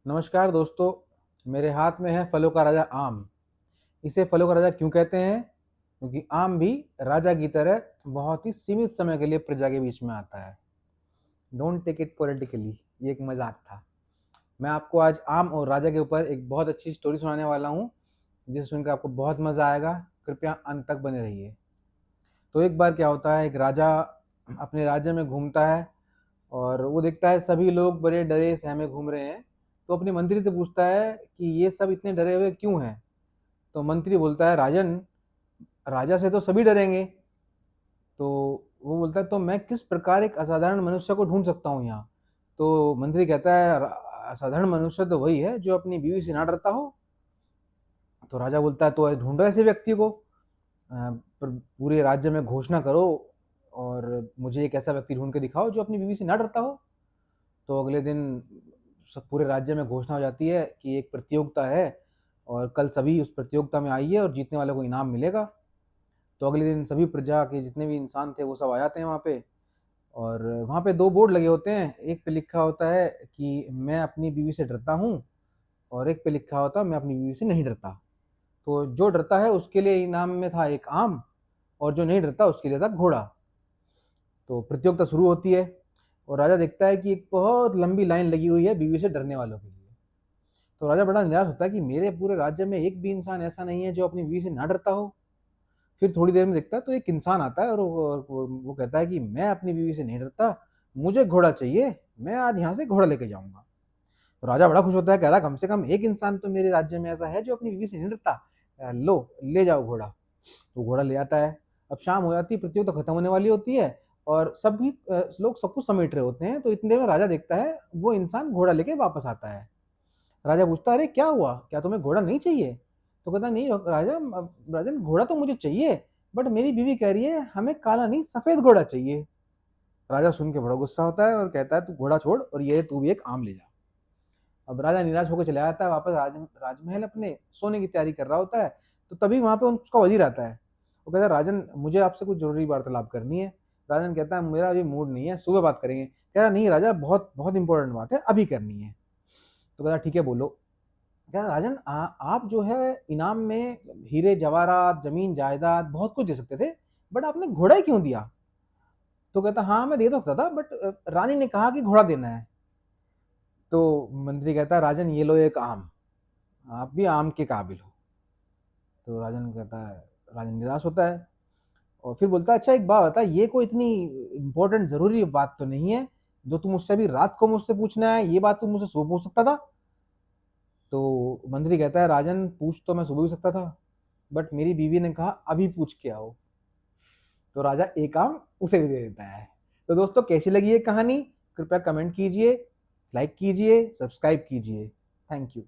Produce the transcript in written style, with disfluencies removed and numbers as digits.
नमस्कार दोस्तों, मेरे हाथ में है फलों का राजा आम। इसे फलों का राजा क्यों कहते हैं? क्योंकि आम भी राजा की तरह बहुत ही सीमित समय के लिए प्रजा के बीच में आता है। डोंट टेक इट पॉलिटिकली, ये एक मजाक था। मैं आपको आज आम और राजा के ऊपर एक बहुत अच्छी स्टोरी सुनाने वाला हूँ, जिसे सुनकर आपको बहुत मज़ा आएगा। कृपया अंत तक बने रहिए। तो एक बार क्या होता है, एक राजा अपने राज्य में घूमता है और वो देखता है सभी लोग बड़े डरे सहमे घूम रहे हैं। तो अपने मंत्री से पूछता है कि ये सब इतने डरे हुए क्यों हैं? तो मंत्री बोलता है, राजन, राजा से तो सभी डरेंगे। तो वो बोलता है, तो मैं किस प्रकार एक असाधारण मनुष्य को ढूंढ सकता हूँ यहाँ? तो मंत्री कहता है, असाधारण मनुष्य तो वही है जो अपनी बीवी से ना डरता हो। तो राजा बोलता है, तो ढूंढो ऐसे व्यक्ति को, पूरे राज्य में घोषणा करो और मुझे एक ऐसा व्यक्ति ढूंढ के दिखाओ जो अपनी बीवी से ना डरता हो। तो अगले दिन सब पूरे राज्य में घोषणा हो जाती है कि एक प्रतियोगिता है और कल सभी उस प्रतियोगिता में आइए और जीतने वाले को इनाम मिलेगा। तो अगले दिन सभी प्रजा के जितने भी इंसान थे वो सब आ जाते हैं वहाँ पे। और वहाँ पे दो बोर्ड लगे होते हैं, एक पे लिखा होता है कि मैं अपनी बीवी से डरता हूँ और एक पे लिखा होता है मैं अपनी बीवी से नहीं डरता। तो जो डरता है उसके लिए इनाम में था एक आम, और जो नहीं डरता उसके लिए था घोड़ा। तो प्रतियोगिता शुरू होती है और राजा देखता है कि एक बहुत लंबी लाइन लगी हुई है बीवी से डरने वालों के लिए। तो राजा बड़ा निराश होता है कि मेरे पूरे राज्य में एक भी इंसान ऐसा नहीं है जो अपनी बीवी से ना डरता हो। फिर थोड़ी देर में देखता है तो एक इंसान आता है और वो कहता है कि मैं अपनी बीवी से नहीं डरता, मुझे घोड़ा चाहिए, मैं आज यहाँ से घोड़ा लेके जाऊंगा। तो राजा बड़ा खुश होता है, कह रहा कम से कम एक इंसान तो मेरे राज्य में ऐसा है जो अपनी बीवी से नहीं डरता। लो, ले जाओ घोड़ा। तो घोड़ा ले आता है। अब शाम हो जाती है, प्रतियोगिता खत्म होने वाली होती है और सभी लोग सब कुछ समेट रहे होते हैं। तो इतने देर में राजा देखता है वो इंसान घोड़ा लेके वापस आता है। राजा पूछता है, अरे क्या हुआ, क्या तुम्हें घोड़ा नहीं चाहिए? तो कहता, नहीं राजा, राजन घोड़ा तो मुझे चाहिए, बट मेरी बीवी कह रही है हमें काला नहीं सफेद घोड़ा चाहिए। राजा सुन के बड़ा गुस्सा होता है और कहता है, तू घोड़ा छोड़ और ये तू भी एक आम ले जा। अब राजा निराश होकर चला जाता है वापस राजमहल, अपने सोने की तैयारी कर रहा होता है। तो तभी वहां पे उसका वजीर आता है। वो कहता है, राजन मुझे आपसे कुछ जरूरी वार्तालाप करनी है। राजन कहता है, मेरा अभी मूड नहीं है, सुबह बात करेंगे। कह रहा, नहीं राजा, बहुत बहुत इंपॉर्टेंट बात है, अभी करनी है। तो कहता, ठीक है बोलो। यार राजन, आप जो है इनाम में हीरे जवाहरात जमीन जायदाद बहुत कुछ दे सकते थे, बट आपने घोड़ा ही क्यों दिया? तो कहता, हाँ मैं दे तो सकता था, बट रानी ने कहा कि घोड़ा देना है। तो मंत्री कहता है, राजन ये लो एक आम, आप भी आम के काबिल हो। तो राजन कहता है, राजन निराश होता है और फिर बोलता है, अच्छा एक बात बता, ये कोई इतनी इंपॉर्टेंट जरूरी बात तो नहीं है जो तुम मुझसे अभी रात को मुझसे पूछना है? ये बात तुम मुझसे सुबह पूछ सकता था। तो मंत्री कहता है, राजन पूछ तो मैं सुबह भी सकता था, बट मेरी बीवी ने कहा अभी पूछ के आओ। तो राजा एक आम उसे भी दे देता है। तो दोस्तों, कैसी लगी ये कहानी? कृपया कमेंट कीजिए, लाइक कीजिए, सब्सक्राइब कीजिए। Thank you.